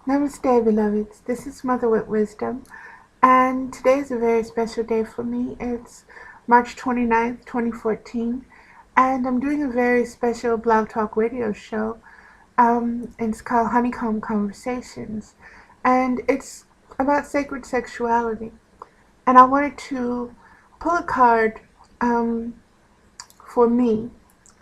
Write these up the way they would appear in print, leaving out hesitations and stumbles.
Namaste, beloveds. This is Mother with Wisdom, and today is a very special day for me. It's March 29th, 2014, and I'm doing a very special Blog Talk radio show. It's called Honeycomb Conversations, and it's about sacred sexuality. And I wanted to pull a card for me,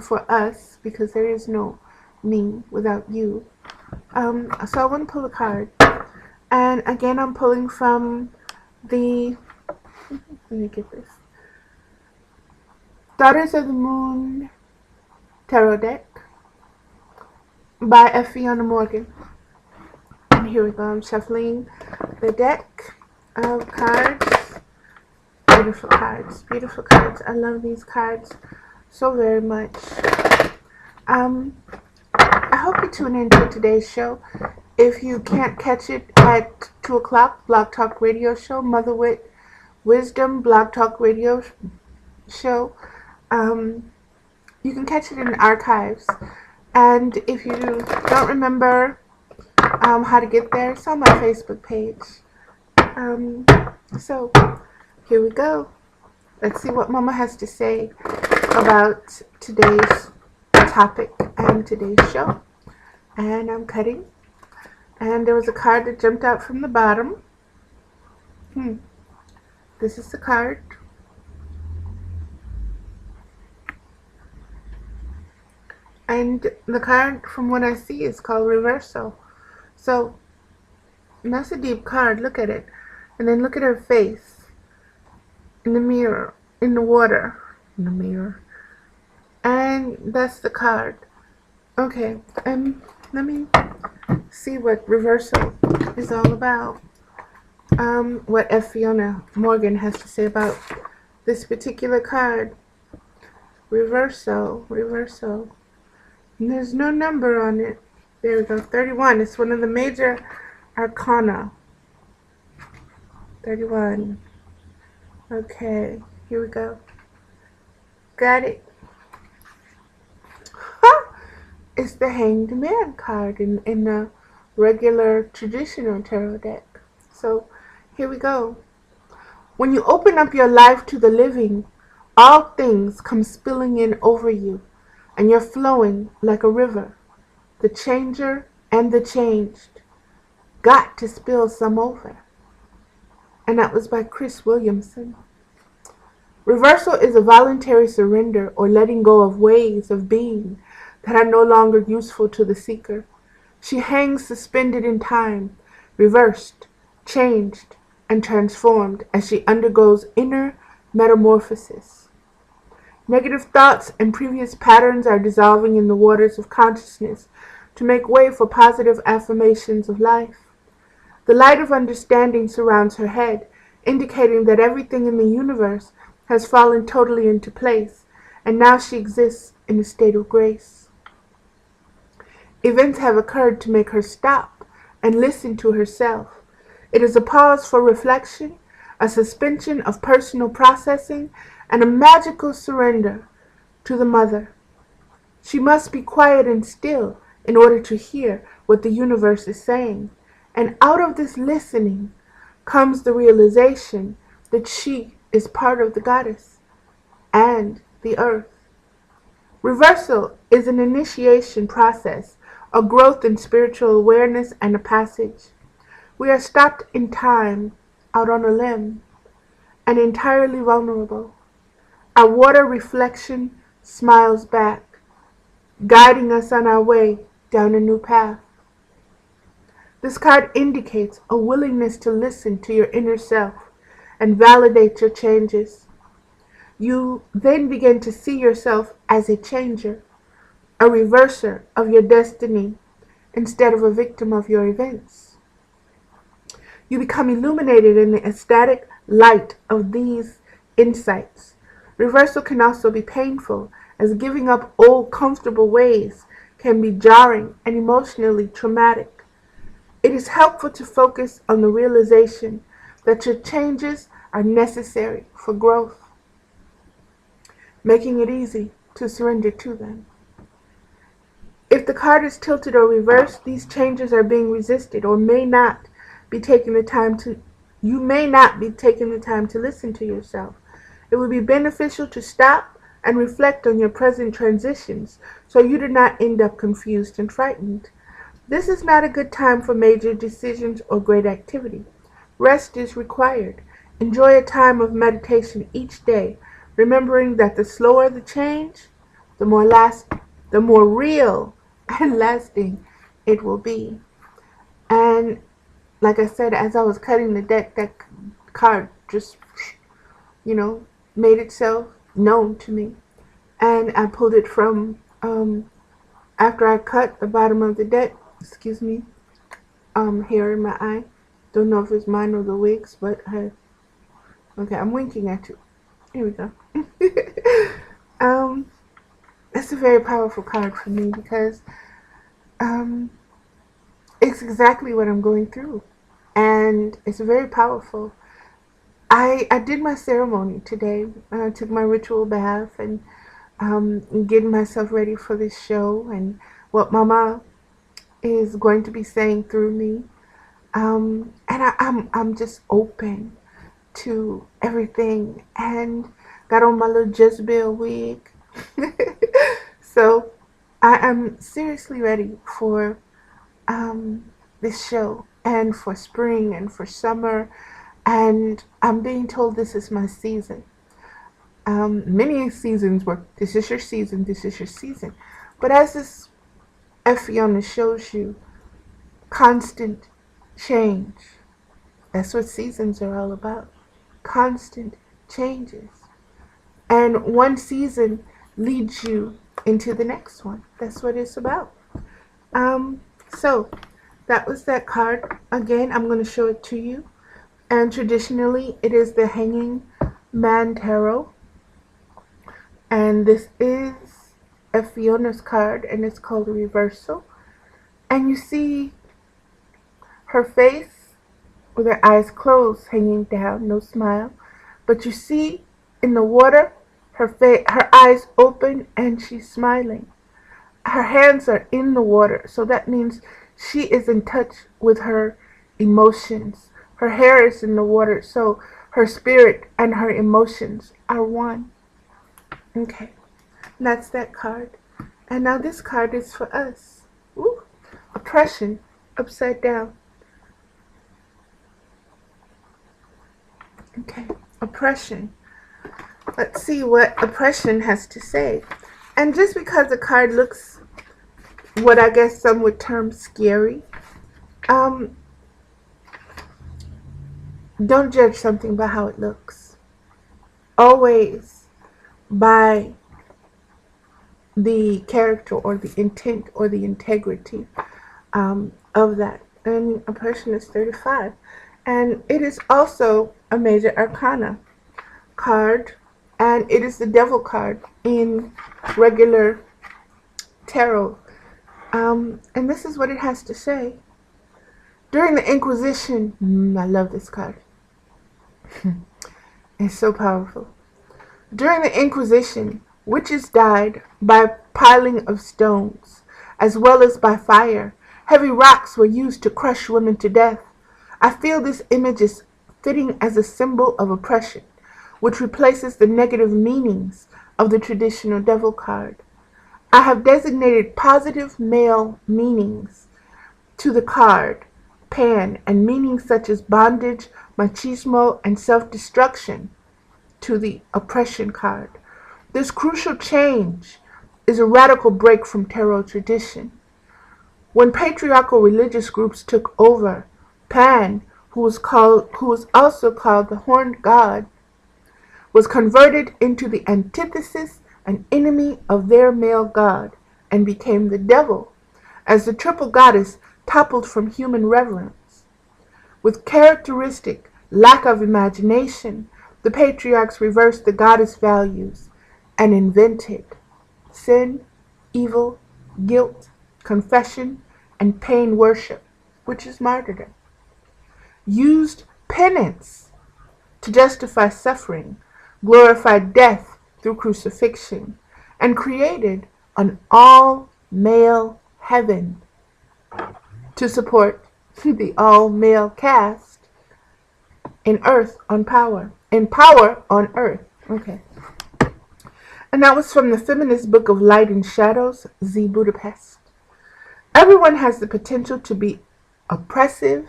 for us, because there is no me without you. So I want to pull a card. And again, I'm pulling from the, let me get this, Daughters of the Moon Tarot Deck by FFIONA. And here we go. I'm shuffling the deck of cards. Beautiful cards. Beautiful cards. I love these cards so very much. I hope you tune in to today's show. If you can't catch it at 2 o'clock, Blog Talk Radio Show, Mother with Wisdom Blog Talk Radio Show, you can catch it in the archives. And if you don't remember how to get there, it's on my Facebook page. So, here we go. Let's see what Mama has to say about today's topic and today's show. And I'm cutting. And there was a card that jumped out from the bottom. This is the card. And the card, from what I see, is called Reversal. So, that's a deep card. Look at it. And then look at her face. In the mirror. In the water. In the mirror. And that's the card. Okay. Let me see what Reversal is all about. What Fiona Morgan has to say about this particular card. Reversal. And there's no number on it. There we go. 31. It's one of the major arcana. 31. Okay. Here we go. Got it. It's the Hanged Man card in the regular traditional tarot deck. So here we go. When you open up your life to the living, all things come spilling in over you, and you're flowing like a river. The changer and the changed got to spill some over. And that was by Chris Williamson. Reversal is a voluntary surrender or letting go of ways of being that are no longer useful to the seeker. She hangs suspended in time, reversed, changed, and transformed as she undergoes inner metamorphosis. Negative thoughts and previous patterns are dissolving in the waters of consciousness to make way for positive affirmations of life. The light of understanding surrounds her head, indicating that everything in the universe has fallen totally into place, and now she exists in a state of grace. Events have occurred to make her stop and listen to herself. It is a pause for reflection, a suspension of personal processing, and a magical surrender to the Mother. She must be quiet and still in order to hear what the universe is saying. And out of this listening comes the realization that she is part of the goddess and the earth. Reversal is an initiation process, a growth in spiritual awareness, and a passage. We are stopped in time, out on a limb, and entirely vulnerable. Our water reflection smiles back, guiding us on our way down a new path. This card indicates a willingness to listen to your inner self and validate your changes. You then begin to see yourself as a changer, a reverser of your destiny instead of a victim of your events. You become illuminated in the ecstatic light of these insights. Reversal can also be painful, as giving up old comfortable ways can be jarring and emotionally traumatic. It is helpful to focus on the realization that your changes are necessary for growth, making it easy to surrender to them. If the card is tilted or reversed, these changes are being resisted or may not be taking the time to you may not be taking the time to listen to yourself. It would be beneficial to stop and reflect on your present transitions so you do not end up confused and frightened. This is not a good time for major decisions or great activity. Rest is required. Enjoy a time of meditation each day, remembering that the slower the change, the more real and lasting it will be. And like I said, as I was cutting the deck, that card just, made itself known to me. And I pulled it from, after I cut the bottom of the deck, here in my eye. Don't know if it's mine or the wig's, but okay, I'm winking at you. Here we go. It's a very powerful card for me because it's exactly what I'm going through. And it's very powerful. I did my ceremony today. I took my ritual bath and getting myself ready for this show and what Mama is going to be saying through me. And I'm just open to everything and got on my little Jezebel wig. So I am seriously ready for this show and for spring and for summer, and I'm being told this is my season. Many seasons were, this is your season, this is your season. But as this FFIONA shows you, constant change. That's what seasons are all about. Constant changes. And one season leads you into the next one. That's what it's about. So that was that card. Again, I'm going to show it to you. And traditionally, it is the Hanging Man Tarot. And this is FFIONA's card, and it's called Reversal. And you see her face with her eyes closed, hanging down, no smile. But you see in the water, her eyes open, and she's smiling. Her hands are in the water, so that means she is in touch with her emotions. Her hair is in the water, so her spirit and her emotions are one. Okay, and that's that card. And now this card is for us. Ooh, oppression, upside down. Okay, oppression. Let's see what oppression has to say. And just because the card looks what I guess some would term scary, don't judge something by how it looks. Always by the character or the intent or the integrity of that. And oppression is 35. And it is also a major arcana card. And it is the devil card in regular tarot. And this is what it has to say. During the Inquisition, I love this card. It's so powerful. During the Inquisition, witches died by piling of stones, as well as by fire. Heavy rocks were used to crush women to death. I feel this image is fitting as a symbol of oppression, which replaces the negative meanings of the traditional devil card. I have designated positive male meanings to the card, pan, and meanings such as bondage, machismo, and self-destruction to the oppression card. This crucial change is a radical break from tarot tradition. When patriarchal religious groups took over, Pan, who was also called the horned god, was converted into the antithesis and enemy of their male god, and became the devil, as the triple goddess toppled from human reverence. With characteristic lack of imagination, the patriarchs reversed the goddess values and invented sin, evil, guilt, confession, and pain worship, which is martyrdom. Used penance to justify suffering, glorified death through crucifixion, and created an all-male heaven to support the all-male cast in Earth on Power. In Power on Earth. Okay. And that was from the feminist book of Light and Shadows, Z Budapest. Everyone has the potential to be oppressive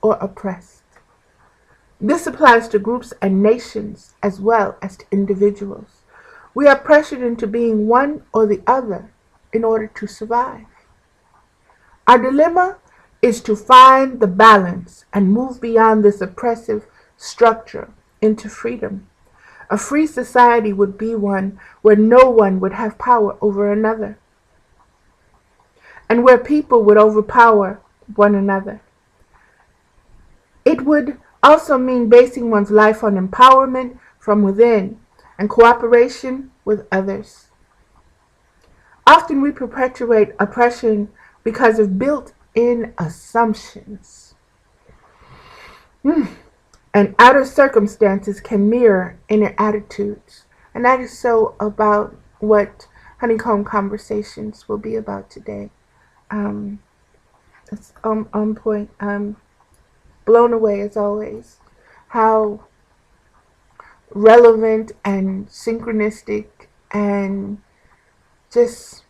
or oppressed. This applies to groups and nations as well as to individuals. We are pressured into being one or the other in order to survive. Our dilemma is to find the balance and move beyond this oppressive structure into freedom. A free society would be one where no one would have power over another, and where people would overpower one another. It would also mean basing one's life on empowerment from within and cooperation with others. Often we perpetuate oppression because of built-in assumptions. And outer circumstances can mirror inner attitudes. And that is so about what Honeycomb Conversations will be about today. It's on point. I'm blown away as always how relevant and synchronistic and just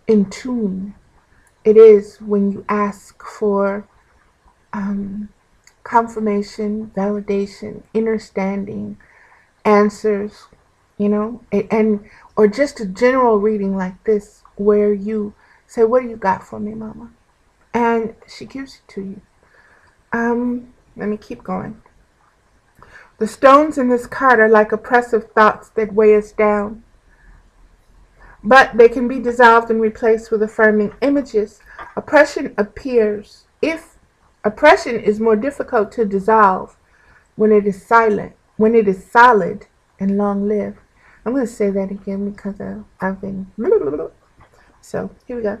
in tune it is when you ask for confirmation, validation, understanding, answers, or just a general reading like this where you say, "What do you got for me, Mama?" And she gives it to you. Let me keep going. The stones in this card are like oppressive thoughts that weigh us down, but they can be dissolved and replaced with affirming images. Oppression appears if oppression is more difficult to dissolve when it is silent, when it is solid and long-lived. I'm going to say that again because I've been... So, here we go.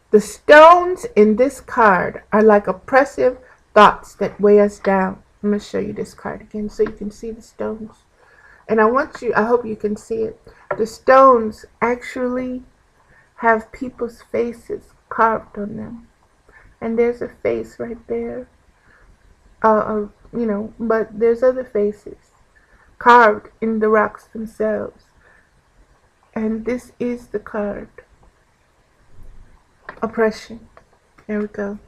The stones in this card are like oppressive thoughts that weigh us down. I'm going to show you this card again so you can see the stones. And I hope you can see it. The stones actually have people's faces carved on them. And there's a face right there. But there's other faces carved in the rocks themselves. And this is the card. Oppression. There we go.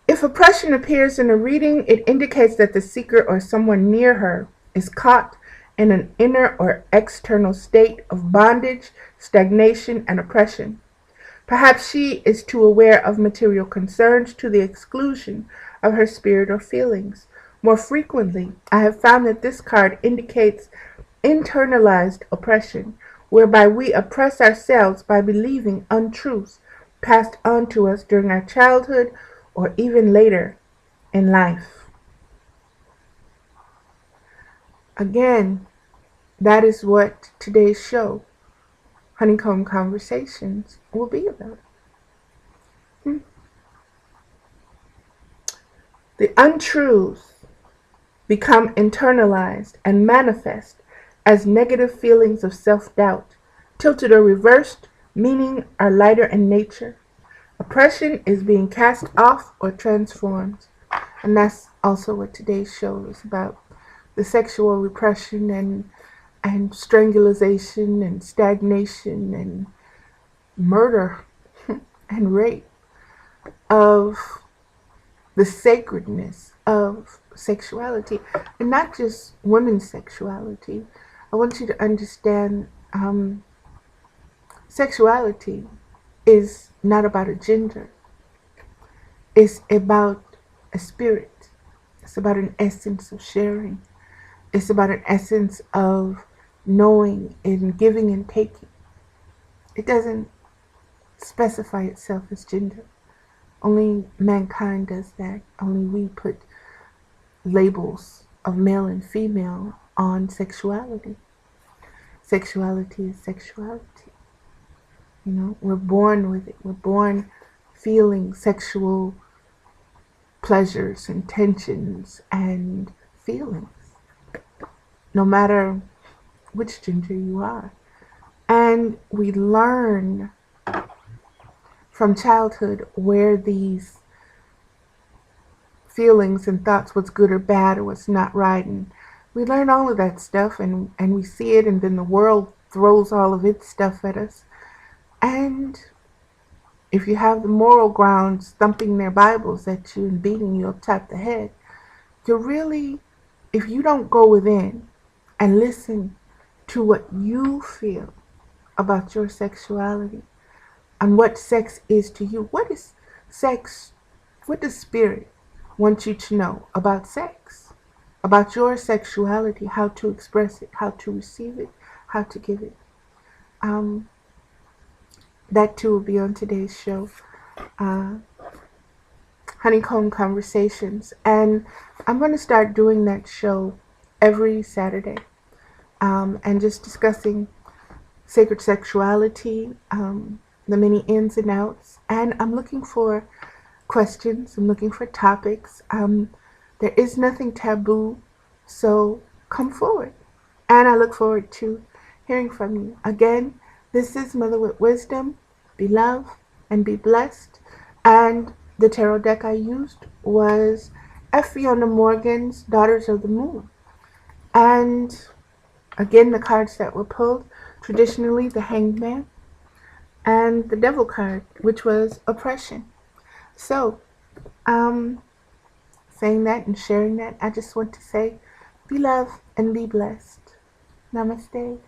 If oppression appears in a reading, it indicates that the seeker or someone near her is caught in an inner or external state of bondage, stagnation, and oppression. Perhaps she is too aware of material concerns to the exclusion of her spirit or feelings. More frequently, I have found that this card indicates internalized oppression, whereby we oppress ourselves by believing untruths passed on to us during our childhood or even later in life. Again, that is what today's show, Honeycomb Conversations, will be about. The untruths become internalized and manifest as negative feelings of self-doubt, tilted or reversed, meaning are lighter in nature. Oppression is being cast off or transformed. And that's also what today's show is about. The sexual repression and strangulation and stagnation and murder and rape of the sacredness of sexuality. And not just women's sexuality. I want you to understand sexuality is not about a gender. It's about a spirit. It's about an essence of sharing. It's about an essence of knowing and giving and taking. It doesn't specify itself as gender. Only mankind does that. Only we put labels of male and female on sexuality. Sexuality is sexuality. We're born with it. We're born feeling sexual pleasures and tensions and feelings. No matter which gender you are. And we learn from childhood where these feelings and thoughts, what's good or bad or what's not right. And we learn all of that stuff, and we see it, and then the world throws all of its stuff at us. And if you have the moral grounds thumping their Bibles at you and beating you upside the head, you're really, if you don't go within and listen to what you feel about your sexuality and what sex is to you, what is sex, what does spirit want you to know about sex, about your sexuality, how to express it, how to receive it, how to give it. That too will be on today's show, Honeycomb Conversations. And I'm going to start doing that show every Saturday, and just discussing sacred sexuality, the many ins and outs. And I'm looking for questions, I'm looking for topics. There is nothing taboo, so come forward. And I look forward to hearing from you. Again, this is Mother with Wisdom. Be loved and be blessed. And the tarot deck I used was FFIONA Morgan's Daughters of the Moon. And again, the cards that were pulled, traditionally the Hanged Man and the Devil card, which was oppression. So, saying that and sharing that, I just want to say, be loved and be blessed. Namaste.